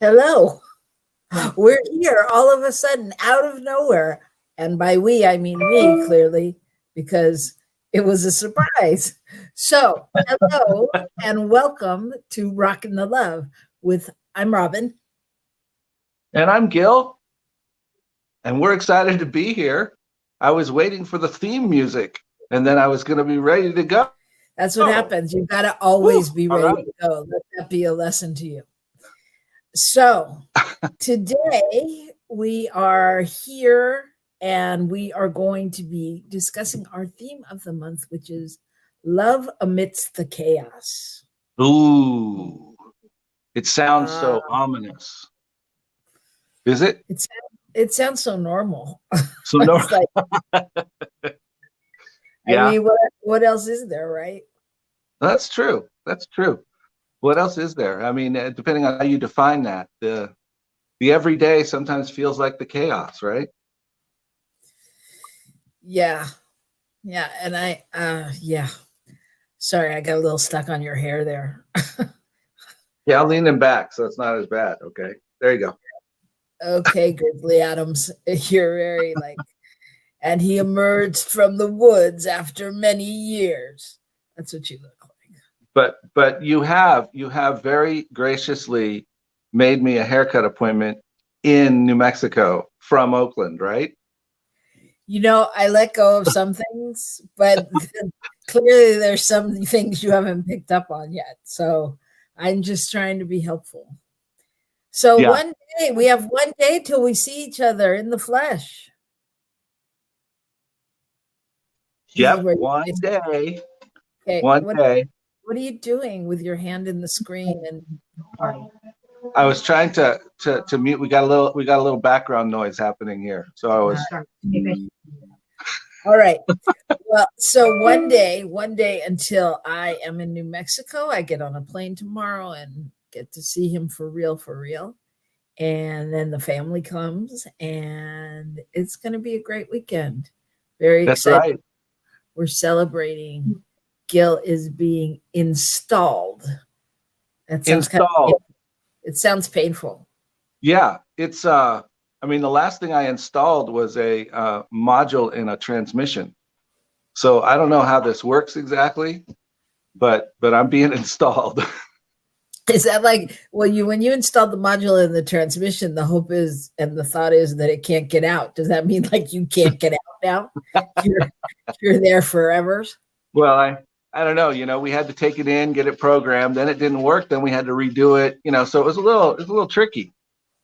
Hello. We're here all of a sudden out of nowhere. And by we, I mean me, clearly, because it was a surprise. So, hello and welcome to Rockin the Love with I'm Robyn. And I'm Gil, and we're excited to be here. I was waiting for the theme music, and then I was going to be ready to go. That's what happens. You've got to always be ready to go. Let that be a lesson to you. So, today we are here and we are going to be discussing our theme of the month, which is love amidst the chaos. Ooh, it sounds so ominous. Is it? It sounds so normal. So normal. Yeah. I mean, what else is there, right? That's true. That's true. What else is there? I mean, depending on how you define that, the everyday sometimes feels like the chaos, right? Yeah. Yeah. And yeah. Sorry, I got a little stuck on your hair there. Yeah, I'll lean them back so it's not as bad. Okay. There you go. Okay, Grizzly Adams. You're very and he emerged from the woods after many years. That's what you look like. But you have very graciously made me a haircut appointment in New Mexico from Oakland, right? You know, I let go of some things, but clearly there's some things you haven't picked up on yet. So I'm just trying to be helpful. So yeah. One day, we have one day till we see each other in the flesh. Yep, one day. Okay, one day. What are you doing with your hand in the screen? And I was trying to mute. We got a little background noise happening here. So I was. All right. Well, so one day until I am in New Mexico, I get on a plane tomorrow and get to see him for real. And then the family comes and it's going to be a great weekend. Very excited. That's right. We're celebrating Gil is being installed. That sounds installed. It sounds painful. Yeah, it's I mean, the last thing I installed was a module in a transmission. So I don't know how this works exactly, but I'm being installed. Is that when you installed the module in the transmission, the hope is and the thought is that it can't get out? Does that mean you can't get out now? You're there forever? Well, I don't know. We had to take it in, get it programmed. Then it didn't work. Then we had to redo it. So it was a little tricky.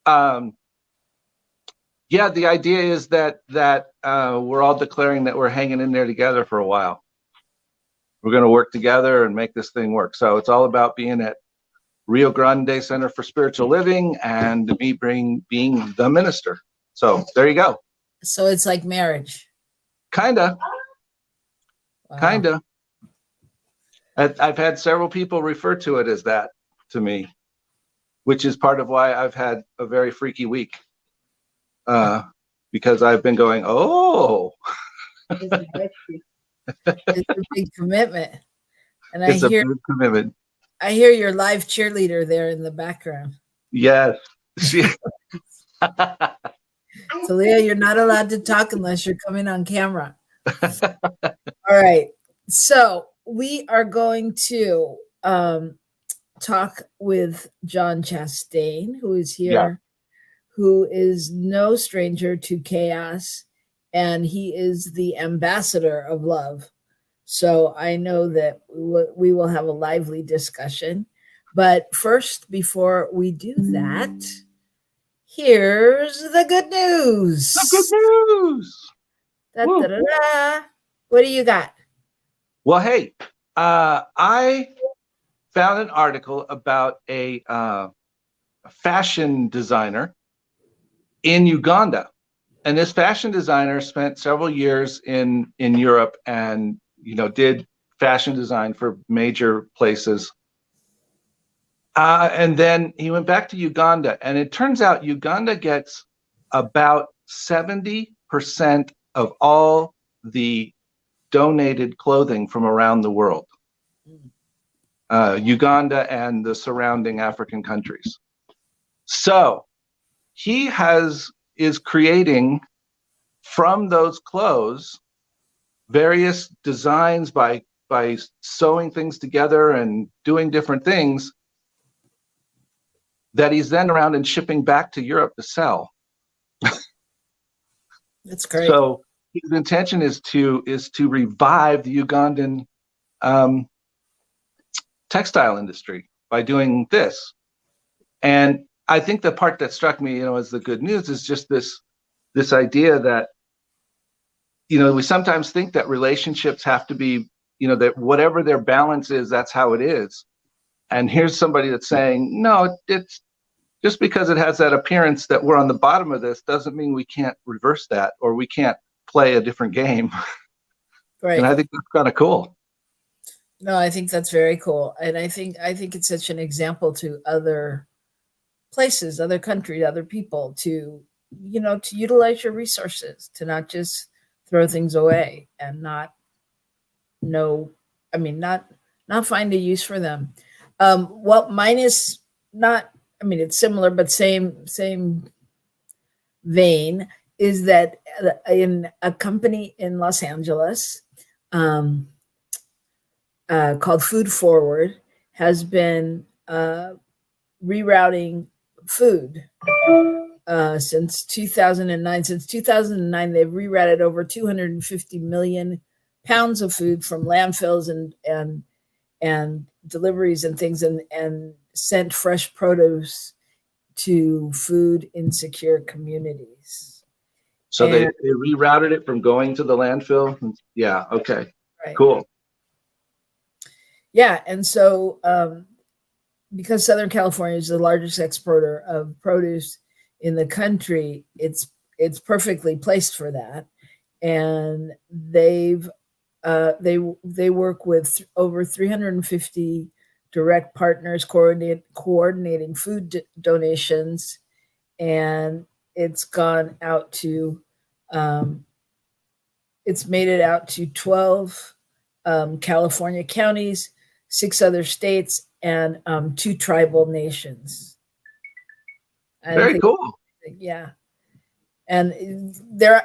Yeah, the idea is that we're all declaring that we're hanging in there together for a while. We're going to work together and make this thing work. So it's all about being at Rio Grande Center for Spiritual Living and me being the minister. So there you go. So it's like marriage. Kinda. Wow. Kinda. I've had several people refer to it as that to me, which is part of why I've had a very freaky week. Because I've been going, oh. It's a big commitment. And it's a big commitment. I hear your live cheerleader there in the background. Yes. Talia, you're not allowed to talk unless you're coming on camera. All right. So we are going to talk with John Chastain, who is here, who is no stranger to chaos, and he is the ambassador of love. So I know that we will have a lively discussion. But first, before we do that, here's the good news. The good news. Da, da, da, da. What do you got? Well, hey, I found an article about a fashion designer in Uganda. And this fashion designer spent several years in Europe and did fashion design for major places. And then he went back to Uganda. And it turns out Uganda gets about 70% of all the donated clothing from around the world. Uganda and the surrounding African countries. So he is creating from those clothes various designs by sewing things together and doing different things that he's then around and shipping back to Europe to sell. That's great. So his intention is to revive the Ugandan textile industry by doing this. And I think the part that struck me, as the good news is just this idea that, we sometimes think that relationships have to be, that whatever their balance is, that's how it is. And here's somebody that's saying, no, it's just because it has that appearance that we're on the bottom of this doesn't mean we can't reverse that or we can't play a different game. Right. And I think that's kind of cool. No, I think that's very cool. And I think it's such an example to other places, other countries, other people to utilize your resources, to not just throw things away and not find a use for them. Well, mine is not, it's similar, but same vein, is that in a company in Los Angeles called Food Forward has been rerouting food since 2009. Since 2009, they've rerouted over 250 million pounds of food from landfills and deliveries and things, and sent fresh produce to food insecure communities. So they rerouted it from going to the landfill. Yeah. Okay. Right. Cool. Yeah. And so because Southern California is the largest exporter of produce in the country, it's perfectly placed for that. And they work with over 350 direct partners coordinating food donations, and it's gone out to it's made it out to 12 California counties, 6 other states, and 2 tribal nations. Very cool. Yeah. And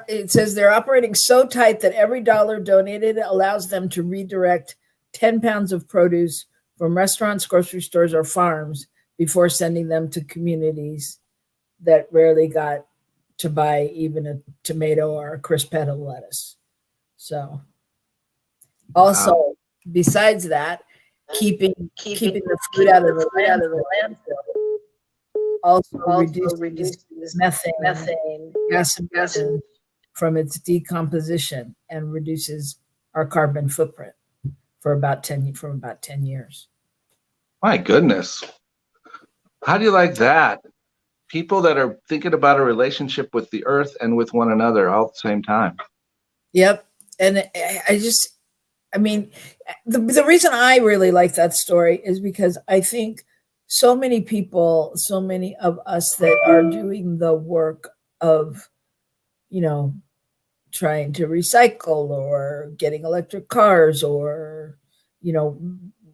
it says they're operating so tight that every dollar donated allows them to redirect 10 pounds of produce from restaurants, grocery stores, or farms before sending them to communities that rarely got to buy even a tomato or a crisp head of lettuce. So also, besides that, keeping the food out of the landfill also reduces methane gas emissions from its decomposition and reduces our carbon footprint from about 10 years. My goodness. How do you like that? People that are thinking about a relationship with the earth and with one another all at the same time. Yep. And the reason I really like that story is because I think so many people, so many of us that are doing the work of, trying to recycle or getting electric cars, or,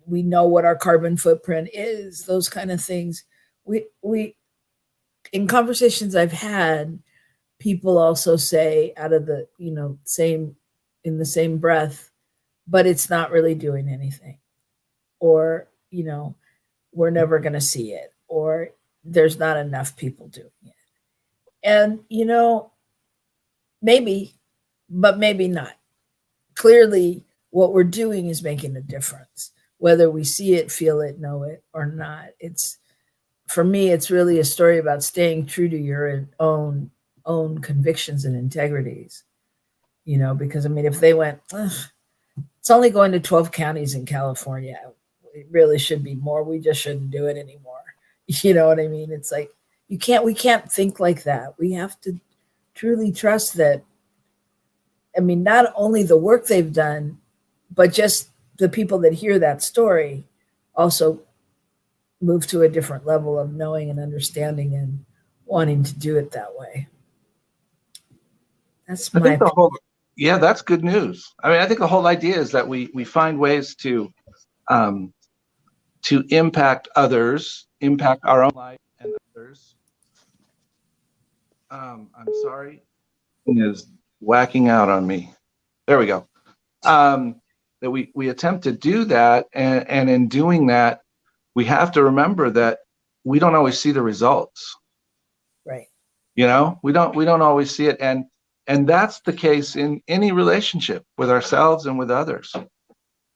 we know what our carbon footprint is, those kind of things. We in conversations I've had, people also say out of the, in the same breath, but it's not really doing anything, or, we're never going to see it, or there's not enough people doing it. And, maybe, but maybe not. Clearly, what we're doing is making a difference, whether we see it, feel it, know it, or not. For me, it's really a story about staying true to your own convictions and integrities, because if they went, it's only going to 12 counties in California, it really should be more. We just shouldn't do it anymore. You know what I mean? It's like, we can't think like that. We have to truly trust that, not only the work they've done, but just the people that hear that story also move to a different level of knowing and understanding and wanting to do it that way. That's my opinion. Yeah, that's good news. I think the whole idea is that we find ways to impact others, impact our own life and others, I'm sorry, is whacking out on me. There we go. That we attempt to do that, and in doing that, we have to remember that we don't always see the results. Right. You know, we don't always see it, and that's the case in any relationship with ourselves and with others.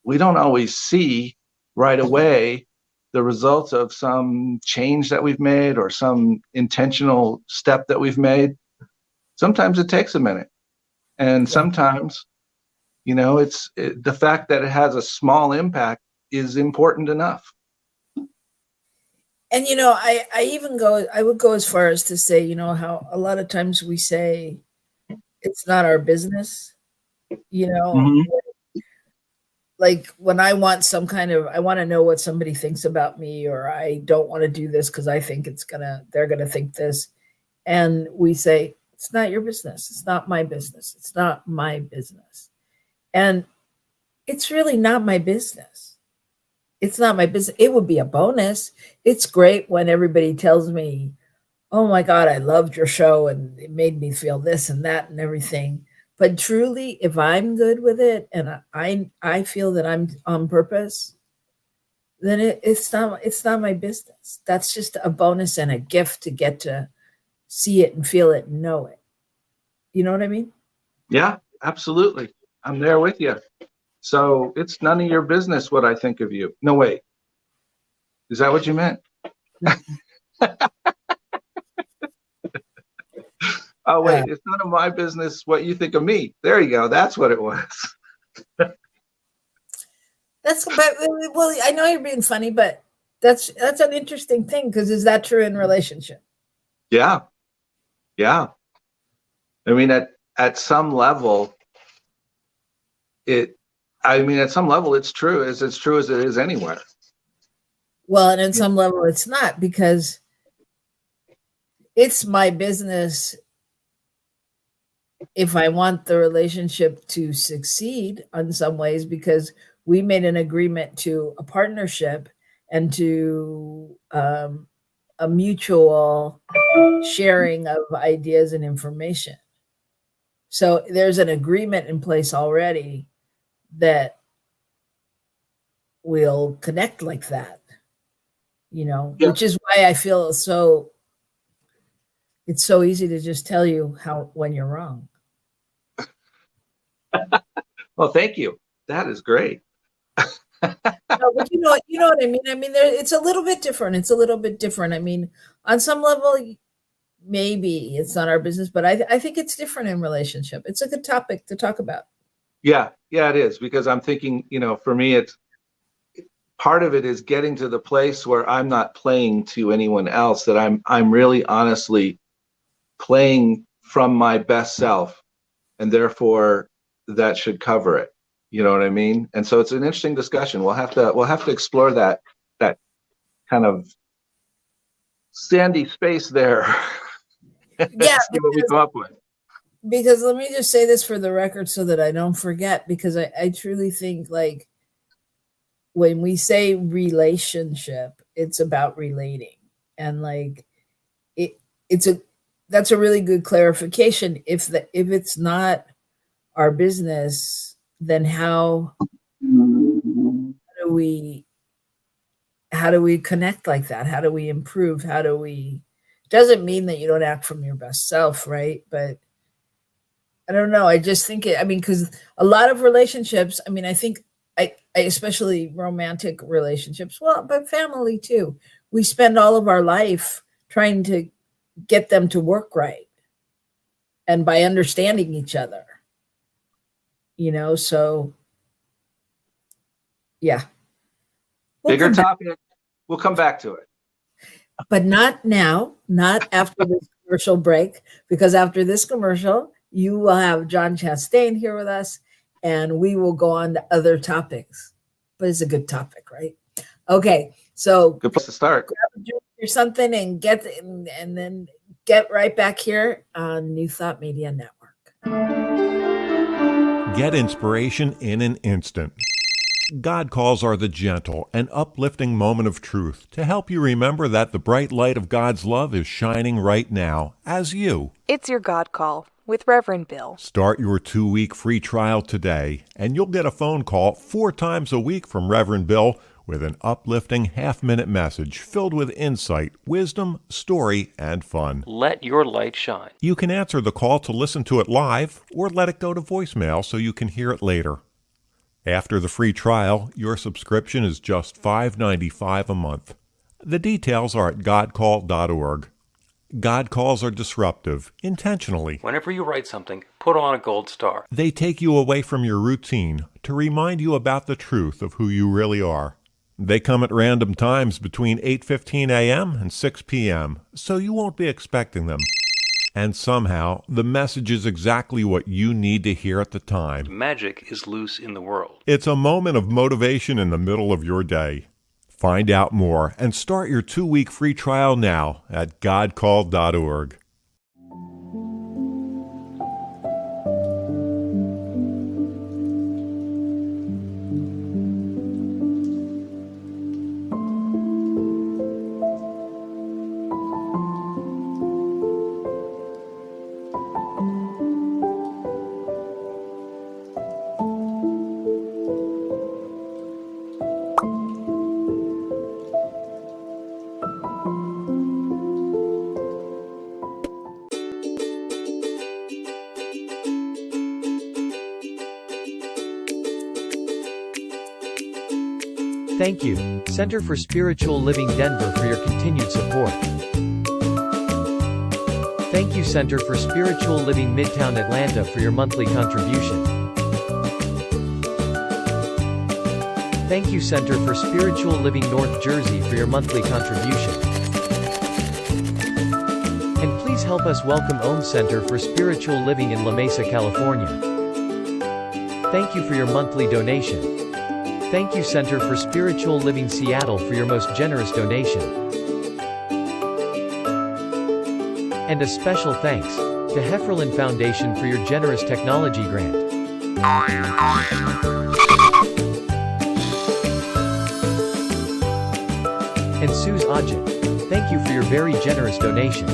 We don't always see right away the results of some change that we've made or some intentional step that we've made. Sometimes it takes a minute, and sometimes, you know, the fact that it has a small impact is important enough. And, you know, I would go as far as to say, you know, how a lot of times we say it's not our business, you know, like when I want I want to know what somebody thinks about me, or I don't want to do this because I think they're going to think this. And we say, it's not your business. It's not my business. It's not my business. And it's really not my business. It's not my business. It would be a bonus. It's great when everybody tells me, oh my God, I loved your show and it made me feel this and that and everything. But truly, if I'm good with it and I feel that I'm on purpose, then it's not my business. That's just a bonus and a gift to get to see it and feel it and know it. You know what I mean? Yeah, absolutely. I'm there with you. So it's none of your business what I think of you. No, wait. Is that what you meant? Oh, wait. It's none of my business what you think of me. There you go. That's what it was. But well, I know you're being funny, but that's an interesting thing, because is that true in relationship? Yeah. Yeah. I mean, at some level, it's true. It's true as it is anywhere. Well, and at some level it's not, because it's my business if I want the relationship to succeed in some ways, because we made an agreement to a partnership and to a mutual sharing of ideas and information. So there's an agreement in place already that we'll connect like that, you know, which is why I feel it's so easy to just tell you when you're wrong. Well, thank you. That is great. No, but you know what I mean? I mean, it's a little bit different. It's a little bit different. I mean, on some level, maybe it's not our business, but I think it's different in relationship. It's a good topic to talk about. Yeah, it is, because I'm thinking, you know, for me, it's part of it is getting to the place where I'm not playing to anyone else, that I'm really honestly playing from my best self, and therefore that should cover it. You know what I mean? And so it's an interesting discussion. We'll have to explore that kind of sandy space there. Yeah, see what we come up with. Because let me just say this for the record so that I don't forget, because I truly think, like, when we say relationship, it's about relating. And like that's a really good clarification. If it's not our business, then how do we connect like that? How do we improve? Doesn't mean that you don't act from your best self, right? But I don't know. I just think because a lot of relationships, I mean, I think I especially romantic relationships, well, but family too. We spend all of our life trying to get them to work right. And by understanding each other, you know, so yeah. Bigger topic. We'll come back to it. But not now, not after this commercial break, because after this commercial, you will have John Chastain here with us, and we will go on to other topics. But it's a good topic, right? Okay, so good place to start. Grab a drink or something and then get right back here on New Thought Media Network. Get inspiration in an instant. God calls are the gentle and uplifting moment of truth to help you remember that the bright light of God's love is shining right now as you. It's your God call with Reverend Bill. Start your 2-week free trial today, and you'll get a phone call 4 times a week from Reverend Bill with an uplifting half-minute message filled with insight, wisdom, story, and fun. Let your light shine. You can answer the call to listen to it live or let it go to voicemail so you can hear it later. After the free trial, your subscription is just $5.95 a month. The details are at godcall.org. God calls are disruptive, intentionally. Whenever you write something, put on a gold star. They take you away from your routine to remind you about the truth of who you really are. They come at random times between 8:15 a.m. and 6 p.m., so you won't be expecting them. And somehow, the message is exactly what you need to hear at the time. Magic is loose in the world. It's a moment of motivation in the middle of your day. Find out more and start your 2-week free trial now at godcall.org. Thank you, Center for Spiritual Living Denver, for your continued support. Thank you, Center for Spiritual Living Midtown Atlanta, for your monthly contribution. Thank you, Center for Spiritual Living North Jersey, for your monthly contribution. And please help us welcome Om Center for Spiritual Living in La Mesa, California. Thank you for your monthly donation. Thank you, Center for Spiritual Living Seattle, for your most generous donation. And a special thanks to Hefferlin Foundation for your generous technology grant. And Suze Ajit, thank you for your very generous donation.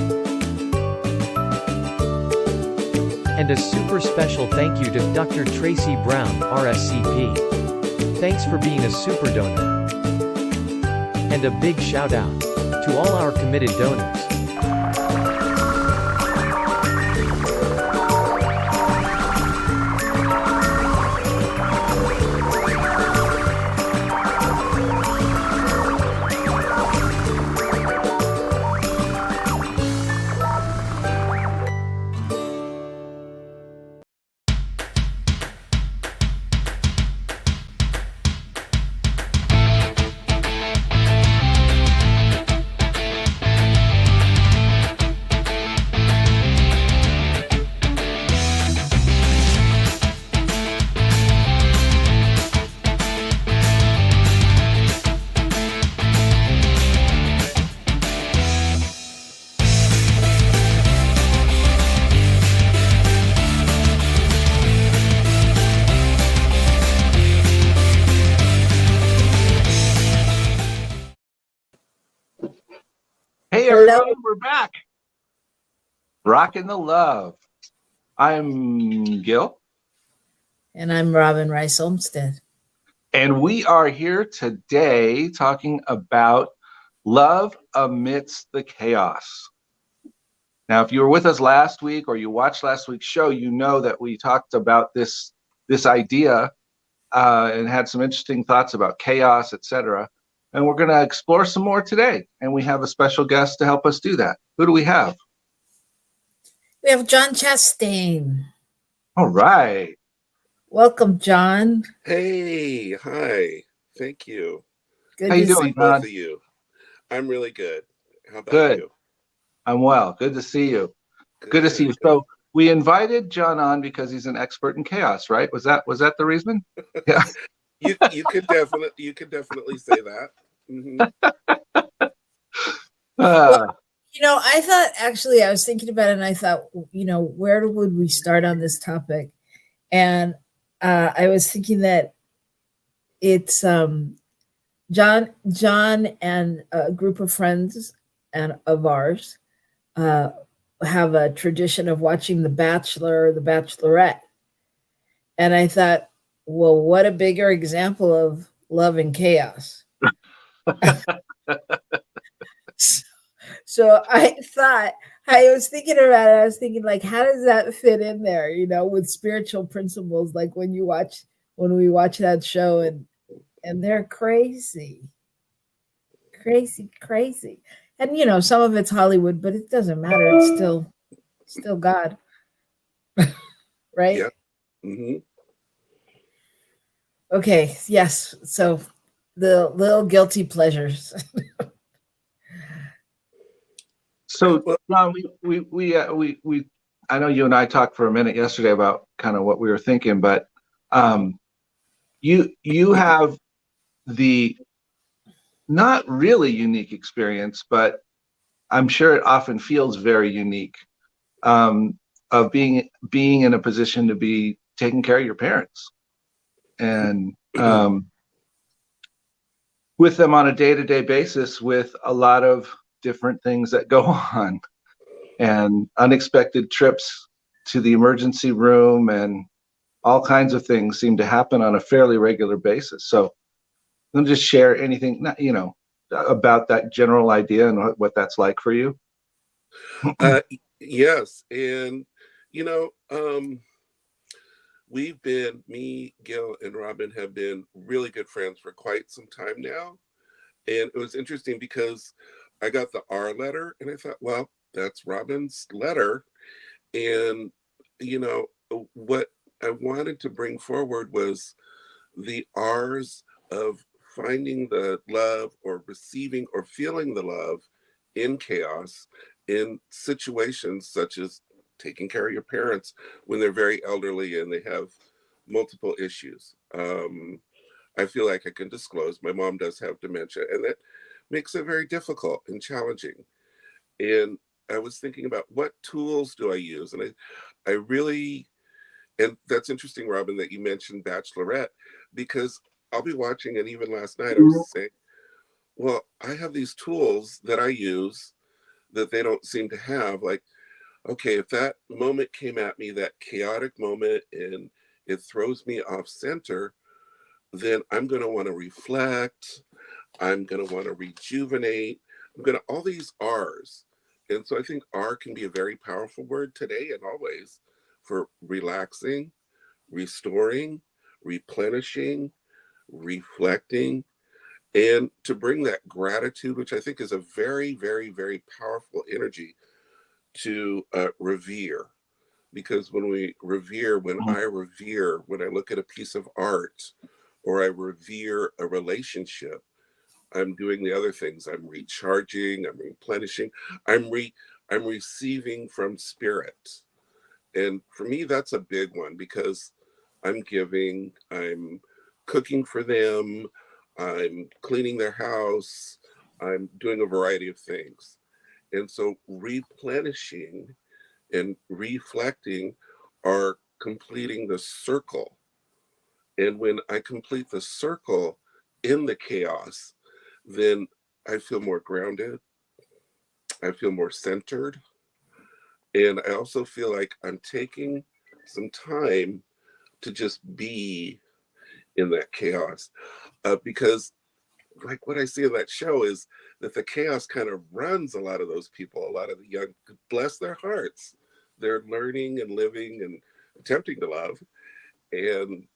And a super special thank you to Dr. Tracy Brown, RSCP. Thanks for being a super donor. And a big shout out to all our committed donors. Hey everyone, we're back. Rockin the Love. I'm Gil. And I'm Robyn Rice Olmsted. And we are here today talking about love amidst the chaos. Now, if you were with us last week or you watched last week's show, you know that we talked about this idea and had some interesting thoughts about chaos, etc. And we're going to explore some more today. And we have a special guest to help us do that. Who do we have? We have John Chastain. All right. Welcome, John. Hey, hi. Thank you. Good How you to doing, see Both John? of you. I'm really good. How about Good. you? I'm well. Good to see you. Good to see you. So we invited John on because he's an expert in chaos, right? Was that the reason? Yeah. You could definitely say that. Mhm. Well, I thought, actually, I was thinking about it, and I thought, where would we start on this topic? And I was thinking that it's John and a group of friends and of ours uh, have a tradition of watching The Bachelor or The Bachelorette. And I thought, well, what a bigger example of love and chaos. So I thought, I was thinking about it. I was thinking, like, how does that fit in there, with spiritual principles? Like when we watch that show and they're crazy, crazy, crazy. And, some of it's Hollywood, but it doesn't matter. It's still God, right? Yeah. Hmm. Okay. Yes. So the little guilty pleasures. So, Well, John, we I know you and I talked for a minute yesterday about kind of what we were thinking, but um, you have the not really unique experience, but I'm sure it often feels very unique, of being in a position to be taking care of your parents and with them on a day-to-day basis with a lot of different things that go on and unexpected trips to the emergency room and all kinds of things seem to happen on a fairly regular basis. So I'm just share anything, about that general idea and what that's like for you. uh, yes, and you know, me, Gil, and Robyn have been really good friends for quite some time now. And it was interesting because I got the R letter and I thought, well, that's Robyn's letter. And, you know, what I wanted to bring forward was the R's of finding the love or receiving or feeling the love in chaos, in situations such as taking care of your parents when they're very elderly and they have multiple issues. I feel like I can disclose my mom does have dementia, and that makes it very difficult and challenging. And I was thinking about what tools do I use, and I really, and that's interesting, Robyn, that you mentioned Bachelorette, because I'll be watching, and even last night I was saying, well, I have these tools that I use that they don't seem to have. Like, okay, if that moment came at me, that chaotic moment, and it throws me off center, then I'm going to want to reflect. I'm going to want to rejuvenate. I'm going to, all these R's. And so I think R can be a very powerful word today and always for relaxing, restoring, replenishing, reflecting, and to bring that gratitude, which I think is a very, very, very powerful energy to revere. Because when we revere, when I look at a piece of art or I revere a relationship, I'm doing the other things. I'm recharging, I'm replenishing, I'm re I'm receiving from spirit. And for me, that's a big one because I'm giving, I'm cooking for them, I'm cleaning their house, I'm doing a variety of things. And so replenishing and reflecting are completing the circle. And when I complete the circle in the chaos, then I feel more grounded, I feel more centered, and I also feel like I'm taking some time to just be in that chaos. Because, like, what I see in that show is that the chaos kind of runs a lot of those people, a lot of the young, bless their hearts. They're learning and living and attempting to love. And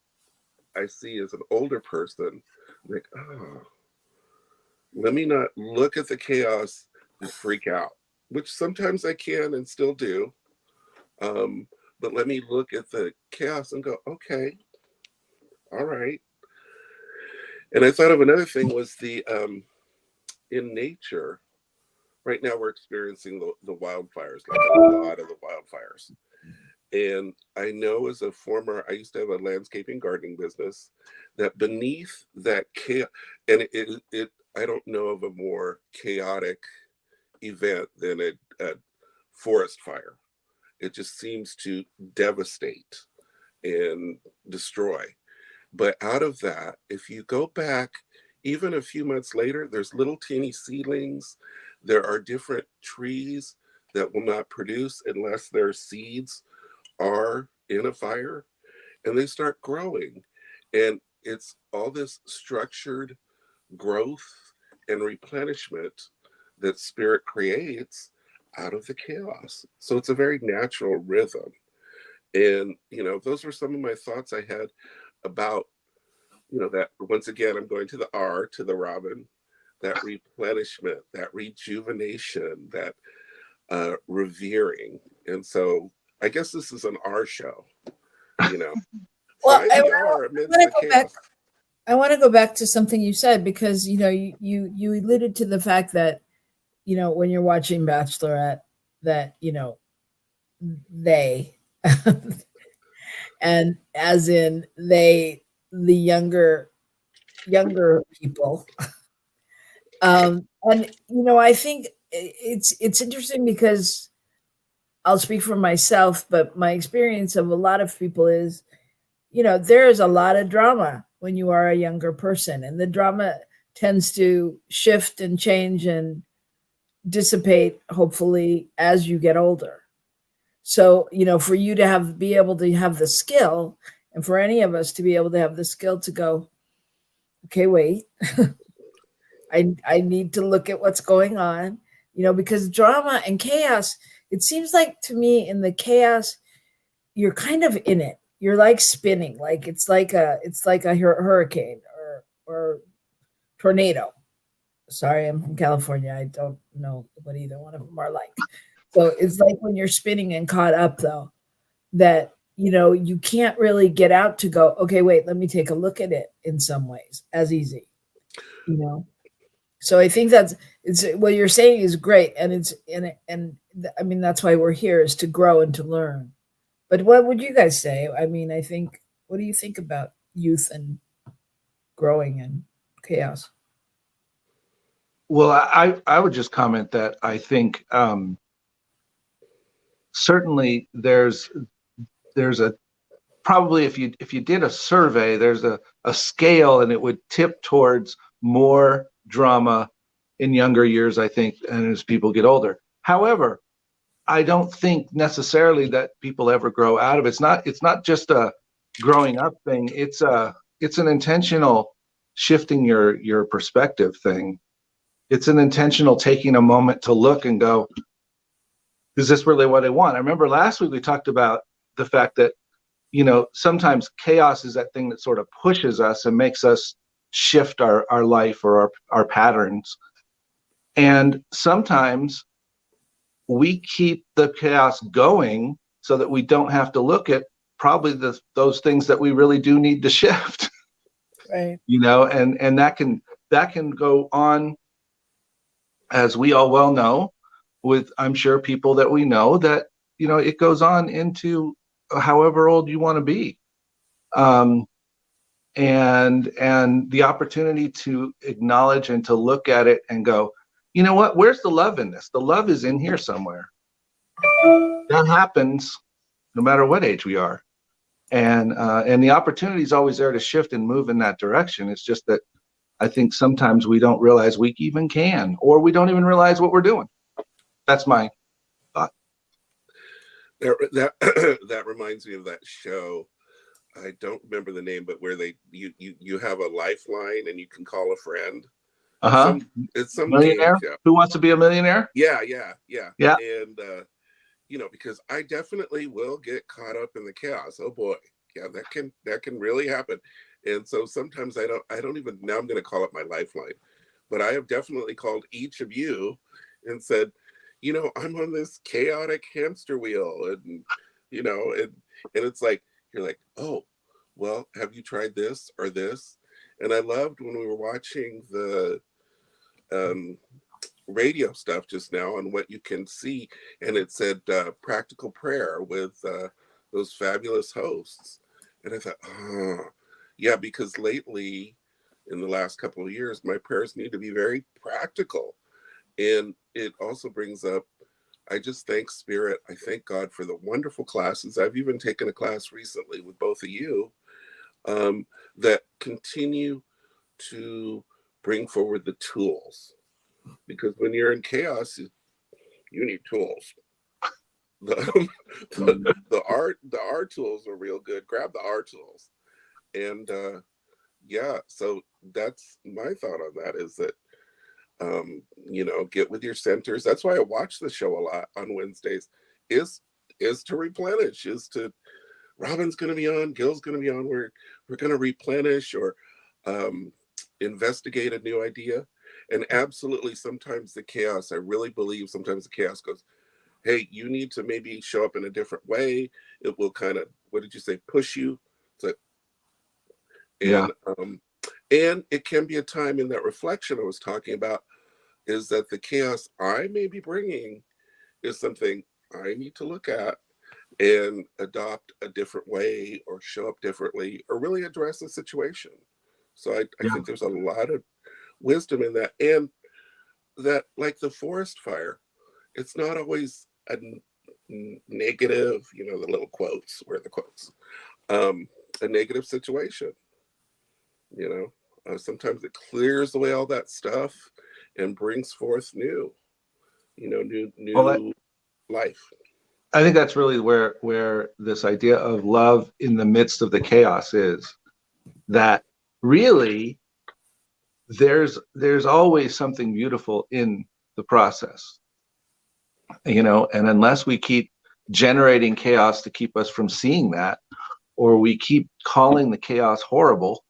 I see as an older person, like, oh, let me not look at the chaos and freak out, which sometimes I can and still do. Um, but let me look at the chaos and go, okay, all right. And I thought of another thing was the in nature. Right now, we're experiencing the wildfires, like a lot of the wildfires. And I know as a former, I used to have a landscaping gardening business, that beneath that chaos, and I don't know of a more chaotic event than a forest fire. It just seems to devastate and destroy. But out of that, if you go back even a few months later, there's little teeny seedlings. There are different trees that will not produce unless their seeds are in a fire, and they start growing. And it's all this structured growth and replenishment that spirit creates out of the chaos. So it's a very natural rhythm. And, those were some of my thoughts I had about, that once again, I'm going to the R, to the Robyn, that replenishment, that rejuvenation, that revering. And so I guess this is an R show, you know. Well, Find the R amidst the chaos. I want to go back to something you said, because you alluded to the fact that when you're watching Bachelorette, that they and as in they, the younger people, and I think it's interesting because I'll speak for myself, but my experience of a lot of people is, there is a lot of drama when you are a younger person, and the drama tends to shift and change and dissipate, hopefully, as you get older. So, for you to be able to have the skill, and for any of us to be able to have the skill to go, okay, wait, I need to look at what's going on, because drama and chaos, it seems like to me in the chaos, you're kind of in it. You're like spinning, like it's like a hurricane or tornado. Sorry, I'm from California. I don't know what either one of them are like. So it's like when you're spinning and caught up, though, that you can't really get out to go, okay, wait, let me take a look at it in some ways as easy. So I think it's what you're saying is great, and I mean that's why we're here, is to grow and to learn. But what would you guys say? I mean, what do you think about youth and growing and chaos? Well, I would just comment that I think certainly there's a, probably if you did a survey, there's a scale, and it would tip towards more drama in younger years, I think, and as people get older. However, I don't think necessarily that people ever grow out of it. It's not just a growing up thing. It's an intentional shifting your perspective thing. It's an intentional taking a moment to look and go, is this really what I want? I remember last week we talked about the fact that, sometimes chaos is that thing that sort of pushes us and makes us shift our life or our patterns. And sometimes we keep the chaos going so that we don't have to look at probably those things that we really do need to shift. Right. And that can go on, as we all well know, with, I'm sure, people that we know, that it goes on into however old you want to be, and the opportunity to acknowledge and to look at it and go, you know what, where's the love in this? The love is in here somewhere. That happens no matter what age we are, and the opportunity is always there to shift and move in that direction. It's just that I think sometimes we don't realize we even can, or we don't even realize what we're doing. That's my thought. That reminds me of that show. I don't remember the name, but where you have a lifeline and you can call a friend. It's some millionaire. Who wants to be a millionaire? Yeah. And because I definitely will get caught up in the chaos. Oh boy, yeah, that can really happen. And so sometimes I don't even, now I'm going to call up my lifeline, but I have definitely called each of you and said, I'm on this chaotic hamster wheel, and and it's like, you're like, oh, well, have you tried this or this? And I loved when we were watching the radio stuff just now on what you can see, and it said practical prayer with those fabulous hosts. And I thought, oh, yeah, because lately, in the last couple of years, my prayers need to be very practical. And it also brings up, I just thank Spirit. I thank God for the wonderful classes. I've even taken a class recently with both of you that continue to bring forward the tools. Because when you're in chaos, you need tools. The art tools are real good. Grab the art tools. And yeah, so that's my thought on that, is that get with your centers. That's why I watch the show a lot on Wednesdays, is to replenish, is to Robyn's gonna be on, Gil's gonna be on, we're gonna replenish or investigate a new idea. And absolutely, sometimes the chaos, I really believe sometimes the chaos goes, hey, you need to maybe show up in a different way. It will kind of, what did you say, push you to, and it can be a time in that reflection I was talking about, is that the chaos I may be bringing is something I need to look at and adopt a different way or show up differently or really address the situation. So I think there's a lot of wisdom in that. And that, like the forest fire, it's not always a negative, the little quotes, where are the quotes, a negative situation. Sometimes it clears away all that stuff and brings forth new life. I think that's really where this idea of love in the midst of the chaos is, that really there's always something beautiful in the process, and unless we keep generating chaos to keep us from seeing that, or we keep calling the chaos horrible,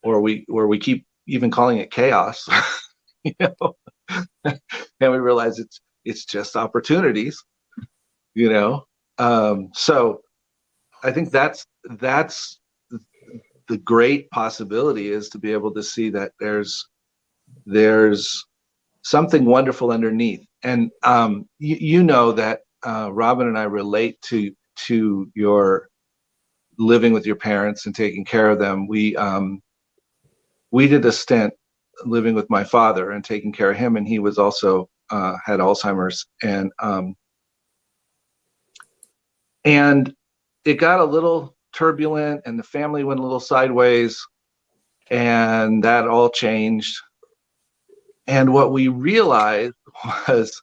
or we keep even calling it chaos, and we realize it's just opportunities, so I think that's the great possibility, is to be able to see that there's something wonderful underneath. And that Robyn and I relate to your living with your parents and taking care of them. We did a stint living with my father and taking care of him, and he was also had Alzheimer's, and it got a little turbulent, and the family went a little sideways, and that all changed. And what we realized was,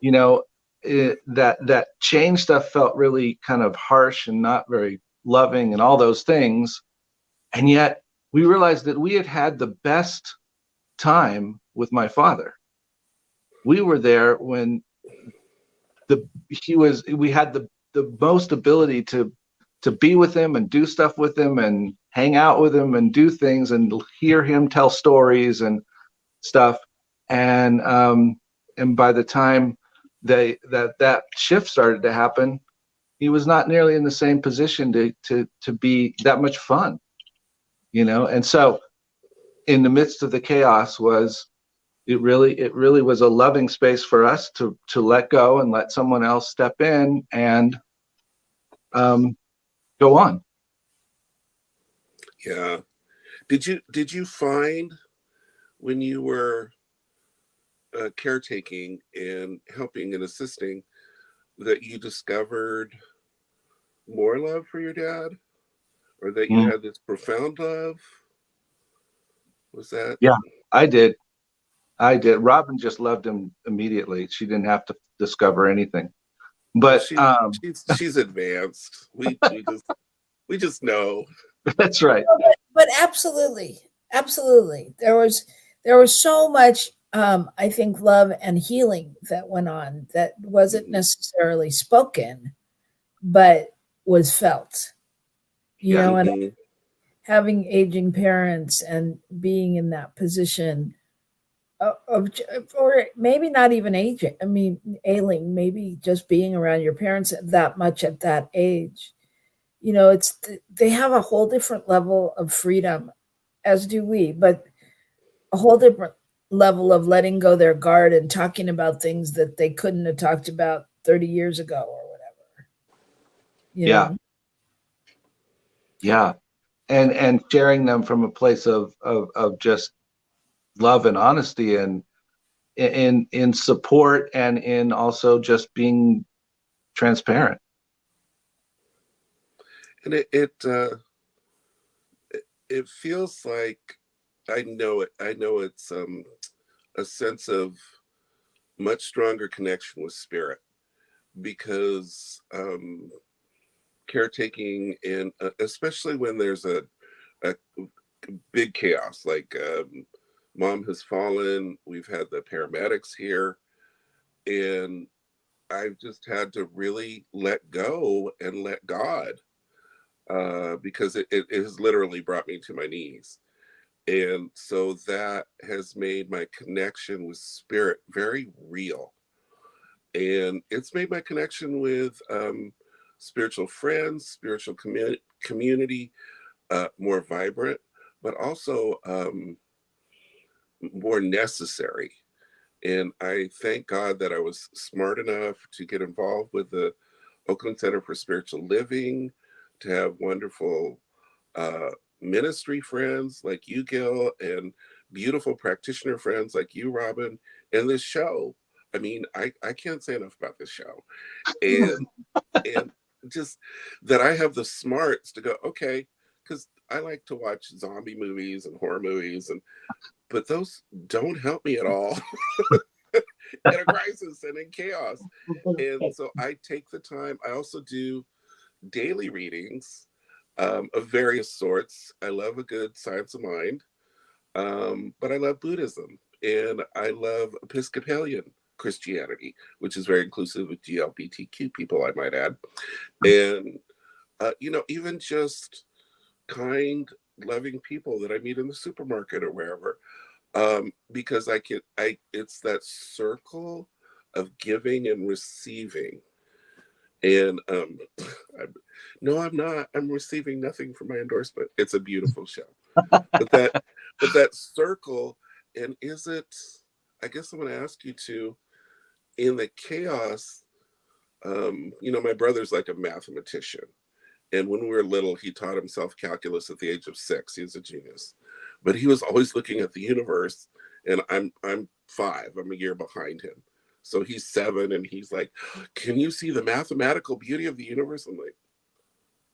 that change stuff felt really kind of harsh and not very loving and all those things. And yet we realized that we had the best time with my father. We were there when we had the most ability to be with him and do stuff with him and hang out with him and do things and hear him tell stories and stuff. And by the time that shift started to happen, he was not nearly in the same position to be that much fun, And so in the midst of the chaos it really was a loving space for us to let go and let someone else step in and go on. Yeah. Did you find, when you were caretaking and helping and assisting, that you discovered more love for your dad, or that you had this profound love? Was that? Yeah, I did. Robyn just loved him immediately. She didn't have to discover anything. But she's advanced. We just know. That's right. But absolutely. There was so much, I think, love and healing that went on that wasn't necessarily spoken, but was felt. And having aging parents and being in that position or maybe not even aging. I mean, ailing, maybe just being around your parents that much at that age. They have a whole different level of freedom, as do we, but a whole different level of letting go their guard and talking about things that they couldn't have talked about 30 years ago or whatever. Yeah. Yeah. And sharing them from a place of just love and honesty, and in support, and in also just being transparent. And it feels like I know it. I know it's a sense of much stronger connection with spirit, because caretaking, and especially when there's a big chaos, like mom has fallen, we've had the paramedics here, and I've just had to really let go and let God, because it has literally brought me to my knees. And so that has made my connection with spirit very real. And it's made my connection with spiritual friends, spiritual community more vibrant, but also more necessary. And I thank God that I was smart enough to get involved with the Oakland Center for Spiritual Living, to have wonderful ministry friends like you, Gil, and beautiful practitioner friends like you, Robyn, and this show. I mean, I can't say enough about this show. And just that I have the smarts to go, okay, because I like to watch zombie movies and horror movies, but those don't help me at all in a crisis and in chaos. And so I take the time. I also do daily readings of various sorts. I love a good science of mind, but I love Buddhism, and I love Episcopalian Christianity, which is very inclusive of GLBTQ people, I might add. And, even just kind, loving people that I meet in the supermarket or wherever, because it's that circle of giving and receiving. And no, I'm not. I'm receiving nothing for my endorsement. It's a beautiful show, but that circle, and I guess I'm going to ask you to, in the chaos. My brother's like a mathematician, and when we were little, he taught himself calculus at the age of 6. He's a genius, but he was always looking at the universe, and I'm 5. I'm a year behind him. So he's 7, and he's like, can you see the mathematical beauty of the universe? I'm like,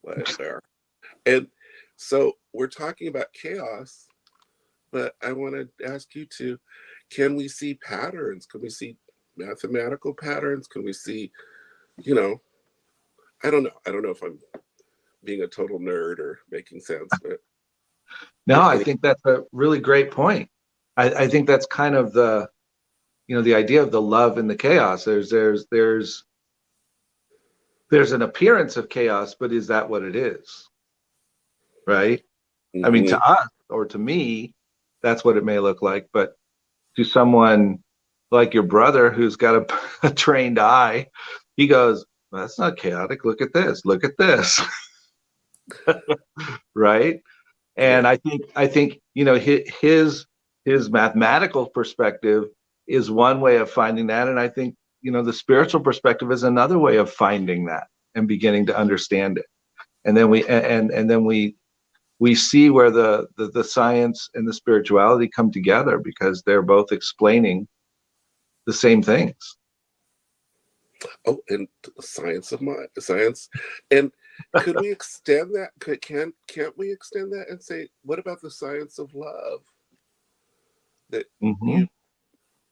what there? And so we're talking about chaos, but I want to ask you to, can we see patterns? Can we see mathematical patterns? Can we see, I don't know. I don't know if I'm being a total nerd or making sense, but. No, I think that's a really great point. I think that's kind of the idea of the love in the chaos. There's an appearance of chaos, but is that what it is? Right? Mm-hmm. I mean, to us or to me, that's what it may look like, but to someone like your brother who's got a trained eye, he goes, well, that's not chaotic. Look at this. Look at this. Right? And I think his mathematical perspective is one way of finding that, and I think the spiritual perspective is another way of finding that and beginning to understand it. And then we see where the science and the spirituality come together, because they're both explaining the same things. Oh, and science of mind, science. And could we extend that? Can't we extend that and say, what about the science of love? That Mm-hmm.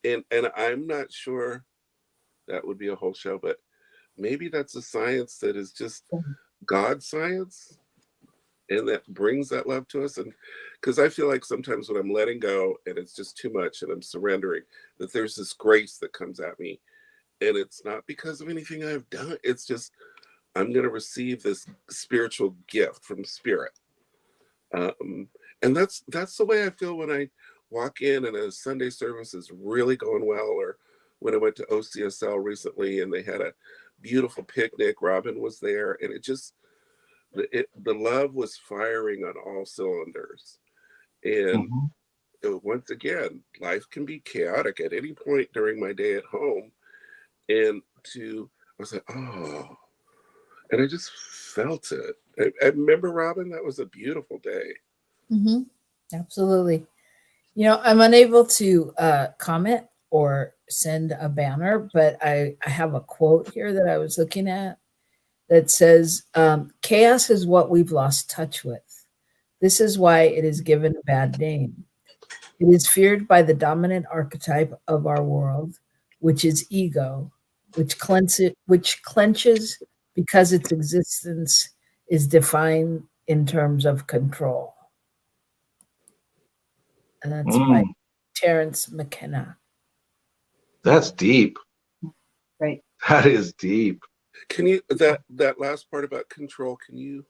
and I'm not sure that would be a whole show, but maybe that's a science that is just God science, and that brings that love to us. And because I feel like sometimes when I'm letting go and it's just too much and I'm surrendering, that there's this grace that comes at me, and it's not because of anything I've done. It's just I'm going to receive this spiritual gift from spirit. And that's the way I feel when I walk in and a Sunday service is really going well, or when I went to OCSL recently and they had a beautiful picnic. Robyn was there, and the love was firing on all cylinders. And once again, life can be chaotic at any point during my day at home. And I was like, oh, and I just felt it. I remember, Robyn, that was a beautiful day. Mm-hmm. Absolutely. I'm unable to comment or send a banner, but I have a quote here that I was looking at that says, chaos is what we've lost touch with. This is why it is given a bad name. It is feared by the dominant archetype of our world, which is ego, which clenches because its existence is defined in terms of control. And that's by Terence McKenna. That's deep. Right. That is deep. Can you that last part about control? Can you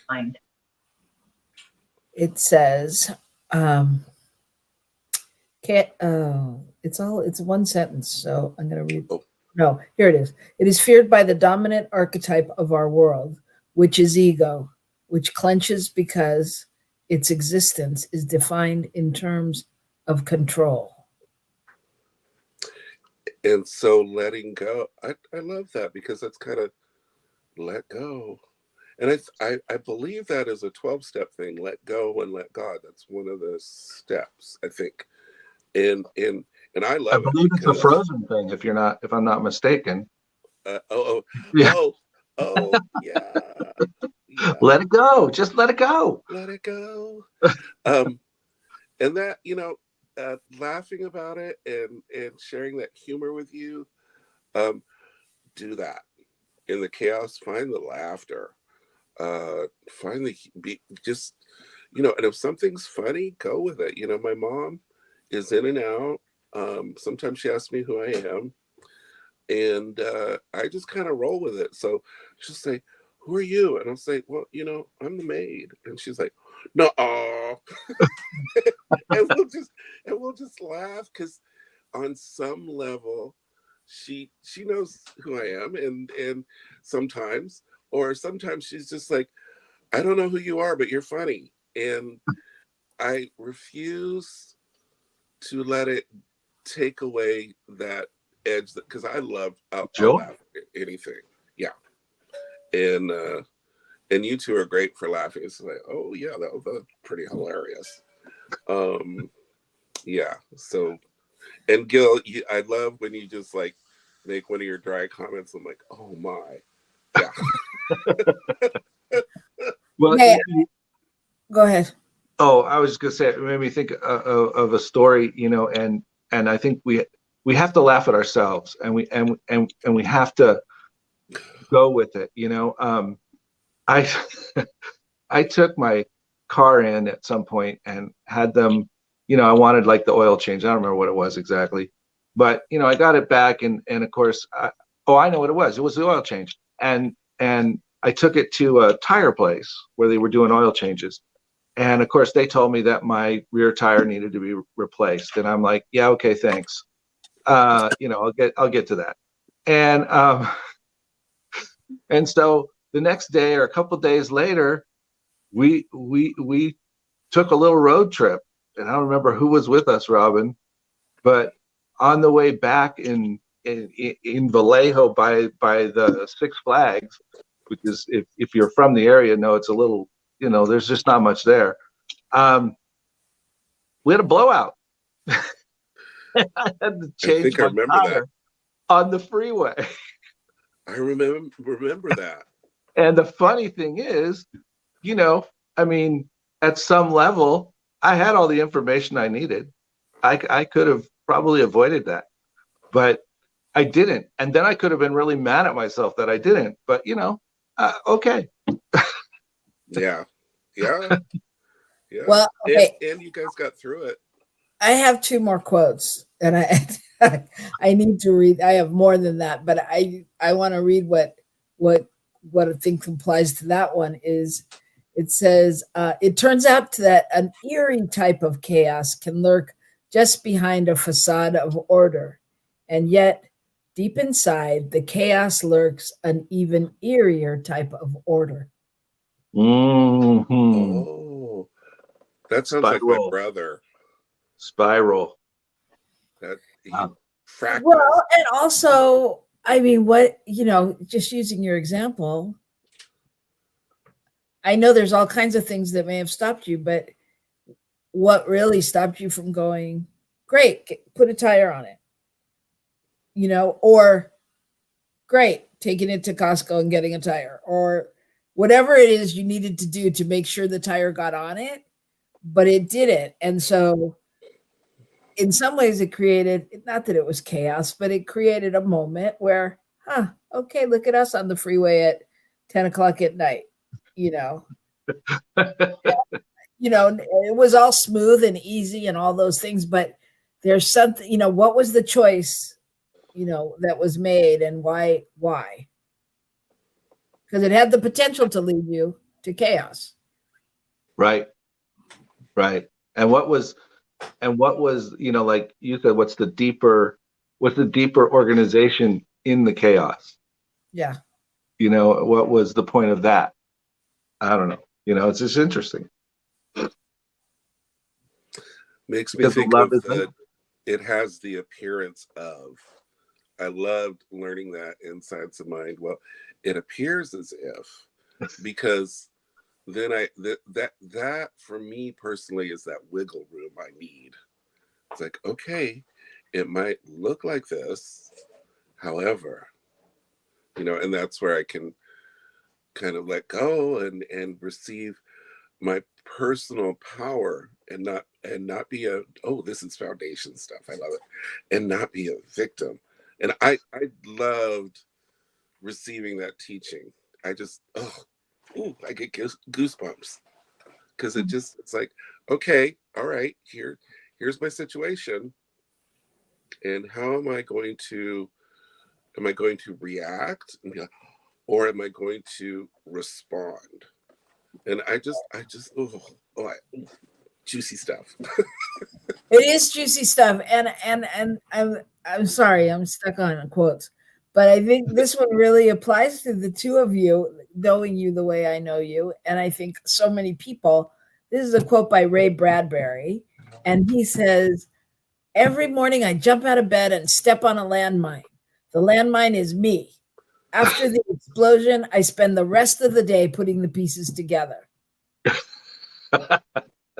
Find? It says, it's one sentence, so I'm going to read. Oh. No, here it is. It is feared by the dominant archetype of our world, which is ego, which clenches because its existence is defined in terms of control. And so letting go, I love that, because that's kind of let go. And I believe that is a 12-step thing, let go and let God. That's one of the steps, I think. And I love it. I believe it's a Frozen thing, if I'm not mistaken. Yeah. Yeah. Let it go. Just let it go. Let it go. And that, laughing about it and sharing that humor with you, do that. In the chaos, find the laughter. Find just, and if something's funny, go with it. My mom is in and out. Sometimes she asks me who I am, and I just kind of roll with it. So she'll say, "Who are you?" And I'll say, "Well, I'm the maid." And she's like, "No," and we'll just laugh, because on some level, she knows who I am, and sometimes she's just like, "I don't know who you are, but you're funny," and I refuse to let it take away that edge, because I love I'll laugh at anything. Yeah. And you two are great for laughing. It's like, oh yeah, that was pretty hilarious. Yeah. So, and Gil, I love when you just like make one of your dry comments. I'm like, oh my. Yeah. Well, hey, go ahead. Oh, I was going to say, it made me think of a story, and I think we have to laugh at ourselves, and we have to go with it. I I took my car in at some point and had them, I wanted like the oil change. I don't remember what it was exactly, but I got it back, and of course, I know what it was. It was the oil change, and I took it to a tire place where they were doing oil changes. And of course, they told me that my rear tire needed to be replaced, and I'm like, "Yeah, okay, thanks. I'll get to that." And so the next day or a couple of days later, we took a little road trip, and I don't remember who was with us, Robyn, but on the way back in Vallejo by the Six Flags, which is if you're from the area, it's a little. There's just not much there. We had a blowout. I had to change my tire on the freeway. I remember that. And the funny thing is, at some level, I had all the information I needed. I could have probably avoided that, but I didn't. And then I could have been really mad at myself that I didn't. But okay. Yeah. Well, okay. And you guys got through it. I have two more quotes, and I need to read. I have more than that, but I want to read what I think applies to that one. Is it says, it turns out that an eerie type of chaos can lurk just behind a facade of order, and yet deep inside the chaos lurks an even eerier type of order. Mm-hmm. Oh, that sounds like my brother. Spiral. That fractal. Well, and also, just using your example, I know there's all kinds of things that may have stopped you, but what really stopped you from going, great, put a tire on it, or great, taking it to Costco and getting a tire, or whatever it is you needed to do to make sure the tire got on it, but it didn't. And so in some ways it created, not that it was chaos, but it created a moment where, okay, look at us on the freeway at 10 o'clock at night, you know. You know, it was all smooth and easy and all those things, but there's something, you know, what was the choice, you know, that was made, and why? Because it had the potential to lead you to chaos. Right. And what was, you know, like you said, what's the deeper organization in the chaos? Yeah. You know, what was the point of that? I don't know. You know, it's just interesting. Makes me Because think love of is it has the appearance of. I loved learning that in Science of Mind. Well, it appears as if, because then that for me personally is that wiggle room I need. It's like, okay, it might look like this, however, you know, and that's where I can kind of let go and receive my personal power and not be this is foundation stuff. I love it. And not be a victim. And I loved receiving that teaching. I just I get goosebumps because it's like, okay, all right, here's my situation, and how am I going to react, or am I going to respond? And I just juicy stuff. It is juicy stuff, and I'm sorry, I'm stuck on quotes, but I think this one really applies to the two of you, knowing you the way I know you, and I think so many people. This is a quote by Ray Bradbury, and he says, "Every morning I jump out of bed and step on a landmine. The landmine is me. After the explosion, I spend the rest of the day putting the pieces together."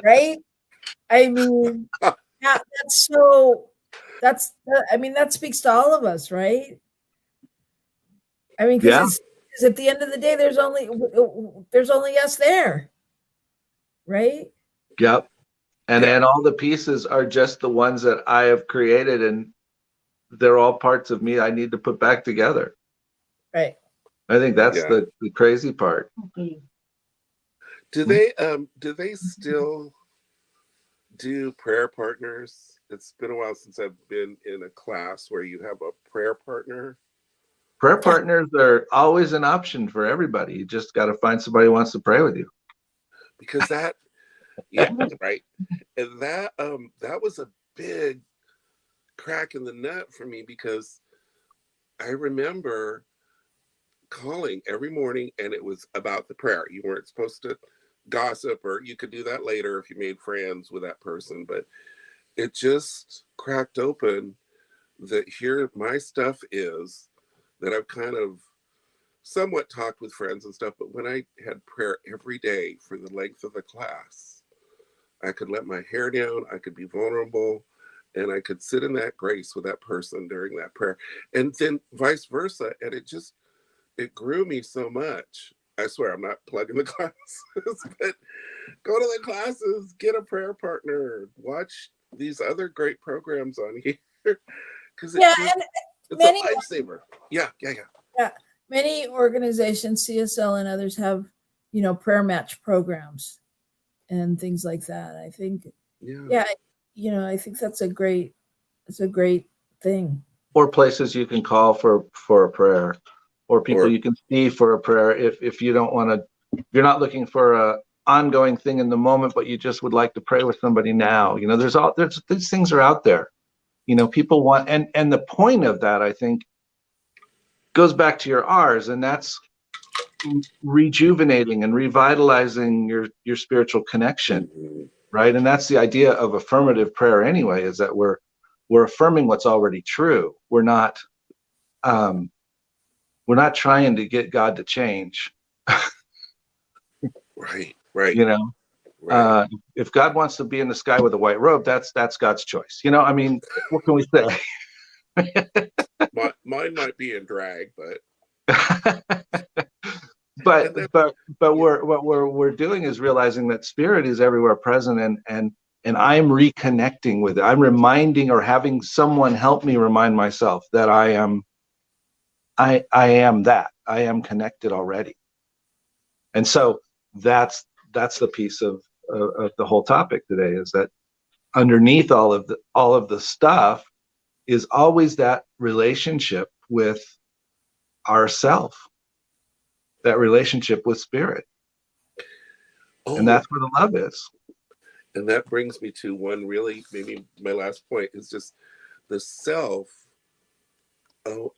Right? I mean, that speaks to all of us, right? I mean, because at the end of the day, there's only us there, right? Yep. And all the pieces are just the ones that I have created, and they're all parts of me I need to put back together. Right. I think that's the crazy part. Do they still do prayer partners? It's been a while since I've been in a class where you have a prayer partner. Prayer partners are always an option for everybody. You just got to find somebody who wants to pray with you. Because right. And that was a big crack in the nut for me, because I remember calling every morning and it was about the prayer. You weren't supposed to gossip, or you could do that later if you made friends with that person, but it just cracked open that here my stuff is that I've kind of somewhat talked with friends and stuff, but when I had prayer every day for the length of the class, I could let my hair down, I could be vulnerable, and I could sit in that grace with that person during that prayer. And then vice versa. And it grew me so much. I swear I'm not plugging the classes, but go to the classes, get a prayer partner, watch these other great programs on here. Because it's a lifesaver. Yeah. Many organizations, CSL and others, have, prayer match programs and things like that. I think, I think it's a great thing. Or places you can call for a prayer, or people you can see for a prayer if you don't want to, you're not looking for a ongoing thing in the moment, but you just would like to pray with somebody now. There's these things are out there. People want, and the point of that, I think, goes back to your R's, and that's rejuvenating and revitalizing your spiritual connection, right? And that's the idea of affirmative prayer anyway, is that we're affirming what's already true. We're not trying to get God to change. Right. Right. If God wants to be in the sky with a white robe, that's God's choice. What can we say? Mine might be in drag, but but what we're doing is realizing that spirit is everywhere present, and I'm reconnecting with it. I'm reminding, or having someone help me remind myself that I am that. I am connected already. And so that's the piece of the whole topic today, is that underneath all of the stuff is always that relationship with ourself, that relationship with spirit. And that's where the love is. And that brings me to one really, maybe my last point is just the self. Oh,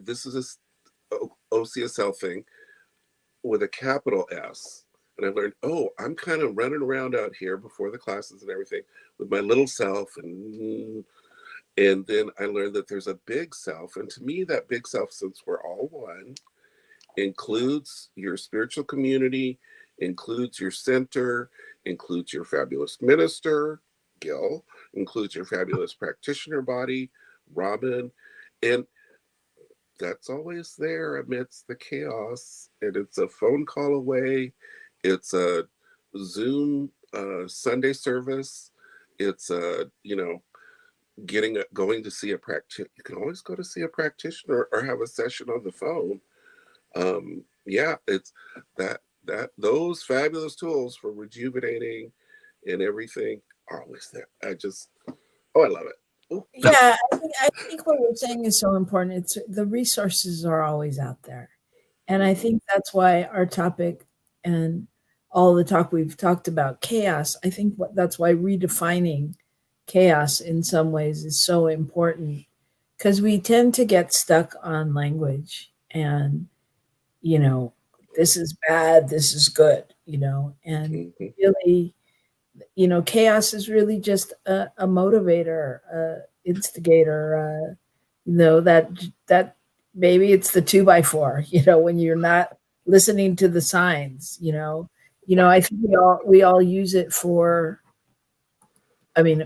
this is a OCSL thing with a capital S. And I learned, I'm kind of running around out here before the classes and everything with my little self. And then I learned that there's a big self. And to me, that big self, since we're all one, includes your spiritual community, includes your center, includes your fabulous minister, Gil, includes your fabulous practitioner body, Robyn, and that's always there amidst the chaos. And it's a phone call away. It's a Zoom Sunday service. It's going to see a practitioner. You can always go to see a practitioner or have a session on the phone. It's those fabulous tools for rejuvenating and everything are always there. I love it. Ooh. Yeah, I think what you're saying is so important. It's the resources are always out there. And I think that's why our topic and all the talk we've talked about chaos, I think that's why redefining chaos in some ways is so important, because we tend to get stuck on language and, this is bad, this is good, and really, chaos is really just a motivator, instigator, that maybe it's the 2x4, when you're not listening to the signs, I think we all use it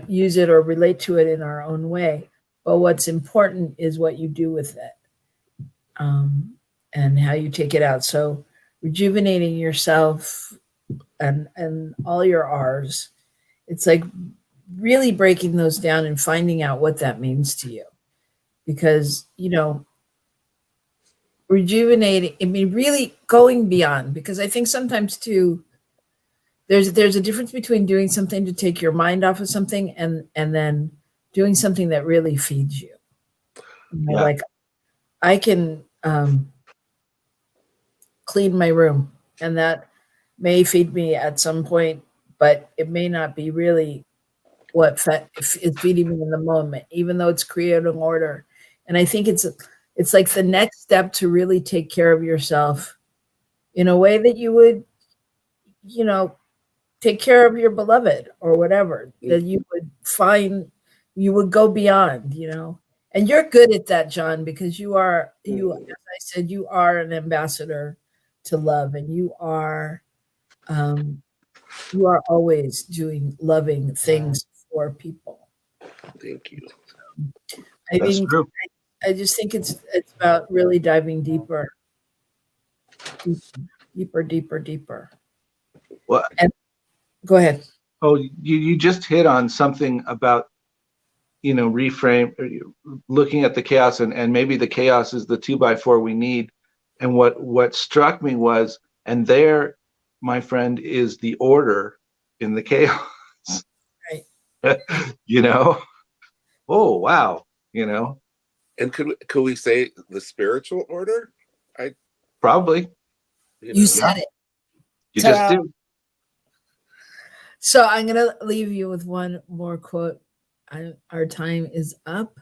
use it or relate to it in our own way. But what's important is what you do with it, and how you take it out. So rejuvenating yourself and all your R's, it's like really breaking those down and finding out what that means to you. Because, rejuvenating, really going beyond, because I think sometimes too, there's a difference between doing something to take your mind off of something and then doing something that really feeds you. Like I can clean my room, and that may feed me at some point, but it may not be really what is feeding me in the moment, even though it's creating order. And I think it's like the next step to really take care of yourself in a way that you would, take care of your beloved or whatever, that you would go beyond, and you're good at that, John, because as I said, you are an ambassador to love, and you are always doing loving things for people. Thank you. I just think it's about really diving deeper. Well, and go ahead. Oh, you just hit on something about, reframe, looking at the chaos, and maybe the chaos is the 2x4 we need. And what struck me was, and there, my friend, is the order in the chaos. Right. Oh, wow. And could we say the spiritual order? Probably. You said it. You just do. So I'm going to leave you with one more quote. Our time is up,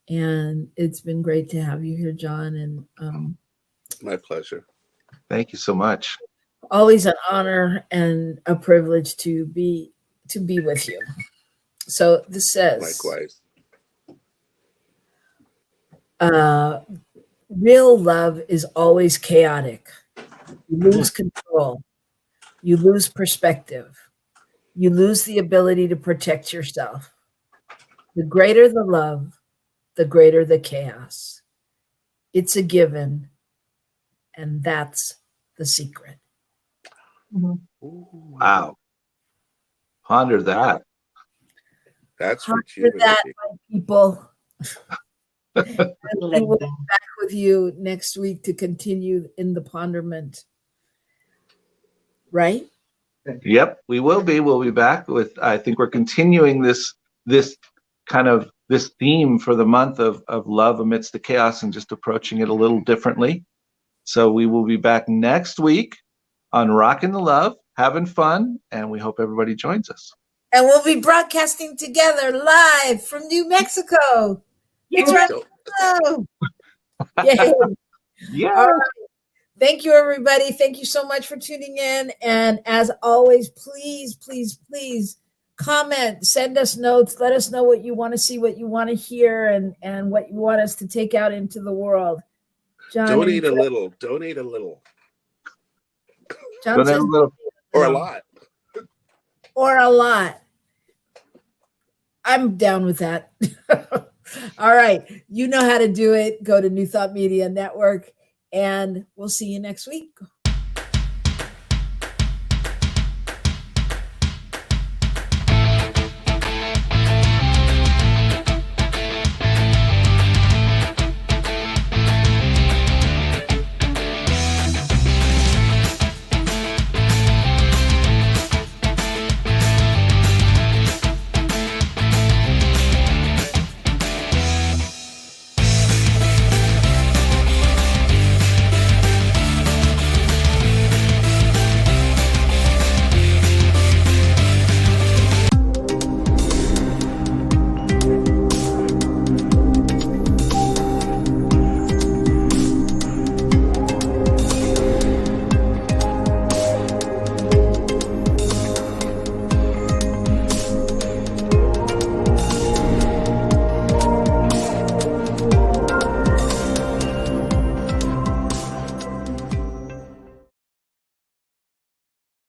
and it's been great to have you here, John. And my pleasure. Thank you so much. Always an honor and a privilege to be with you. So this says, likewise. Real love is always chaotic. You lose control. You lose perspective. You lose the ability to protect yourself. The greater the love, the greater the chaos. It's a given, and that's the secret. Ooh, Wow. Ponder that. that's Ponder rejuvenating. that, my people. And we will be back with you next week to continue in the ponderment. Right? Yep, we will be. We'll be back with, I think we're continuing this theme for the month of love amidst the chaos and just approaching it a little differently. So we will be back next week on Rockin the Love, having fun, and we hope everybody joins us. And we'll be broadcasting together live from New Mexico. It's So- Yay. Yeah. All right. Thank you, everybody. Thank you so much for tuning in. And as always, please, please, please comment, send us notes, let us know what you want to see, what you want to hear, and what you want us to take out into the world. John, donate a little. Donate a little. John Donate says, a little. Or a lot. or a lot. I'm down with that. All right. You know how to do it. Go to New Thought Media Network, and we'll see you next week.